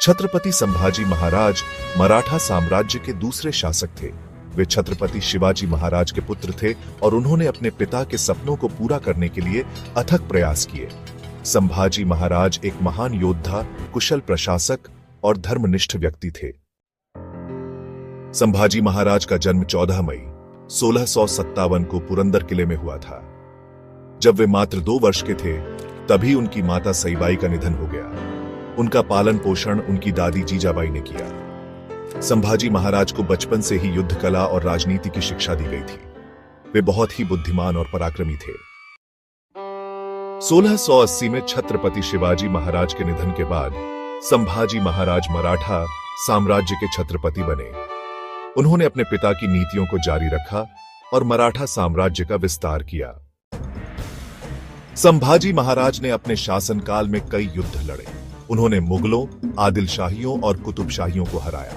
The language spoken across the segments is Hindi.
छत्रपति संभाजी महाराज मराठा साम्राज्य के दूसरे शासक थे। वे छत्रपति शिवाजी महाराज के पुत्र थे और उन्होंने अपने पिता के सपनों को पूरा करने के लिए अथक प्रयास किए। संभाजी महाराज एक महान योद्धा, कुशल प्रशासक और धर्मनिष्ठ व्यक्ति थे। संभाजी महाराज का जन्म 14 मई 1657 को पुरंदर किले में हुआ था। जब वे मात्र 2 वर्ष के थे, तभी उनकी माता सईबाई का निधन हो गया। उनका पालन पोषण उनकी दादी जीजाबाई ने किया। संभाजी महाराज को बचपन से ही युद्ध कला और राजनीति की शिक्षा दी गई थी। वे बहुत ही बुद्धिमान और पराक्रमी थे। 1680 में छत्रपति शिवाजी महाराज के निधन के बाद संभाजी महाराज मराठा साम्राज्य के छत्रपति बने। उन्होंने अपने पिता की नीतियों को जारी रखा और मराठा साम्राज्य का विस्तार किया। संभाजी महाराज ने अपने शासनकाल में कई युद्ध लड़े। उन्होंने मुगलों, आदिलशाहियों और कुतुबशाहियों को हराया।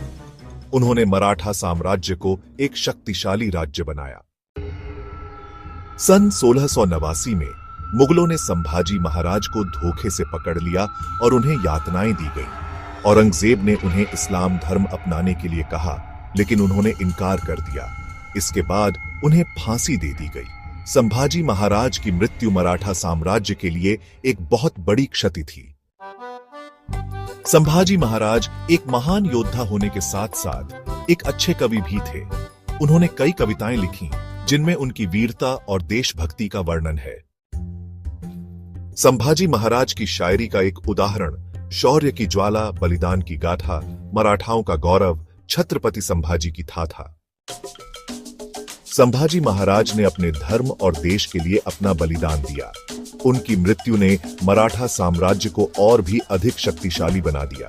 उन्होंने मराठा साम्राज्य को एक शक्तिशाली राज्य बनाया। सन 1689 में मुगलों ने संभाजी महाराज को धोखे से पकड़ लिया और उन्हें यातनाएं दी गईं। औरंगजेब ने उन्हें इस्लाम धर्म अपनाने के लिए कहा, लेकिन उन्होंने इनकार कर दिया। इसके बाद उन्हें फांसी दे दी गई। संभाजी महाराज की मृत्यु मराठा साम्राज्य के लिए एक बहुत बड़ी क्षति थी। संभाजी महाराज एक महान योद्धा होने के साथ साथ एक अच्छे कवि भी थे। उन्होंने कई कविताएं लिखी जिनमें उनकी वीरता और देशभक्ति का वर्णन है। संभाजी महाराज की शायरी का एक उदाहरण शौर्य की ज्वाला, बलिदान की गाथा, मराठाओं का गौरव, छत्रपति संभाजी की था। संभाजी महाराज ने अपने धर्म और देश के लिए अपना बलिदान दिया। उनकी मृत्यु ने मराठा साम्राज्य को और भी अधिक शक्तिशाली बना दिया।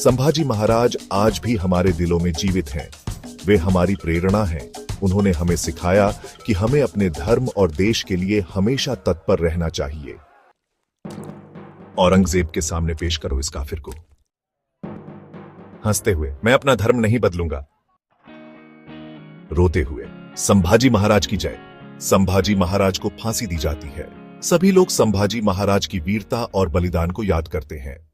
संभाजी महाराज आज भी हमारे दिलों में जीवित हैं। वे हमारी प्रेरणा हैं। उन्होंने हमें सिखाया कि हमें अपने धर्म और देश के लिए हमेशा तत्पर रहना चाहिए। औरंगजेब के सामने पेश करो इस काफिर को। हंसते हुए, मैं अपना धर्म नहीं बदलूंगा। रोते हुए, संभाजी महाराज की जय। संभाजी महाराज को फांसी दी जाती है। सभी लोग संभाजी महाराज की वीरता और बलिदान को याद करते हैं।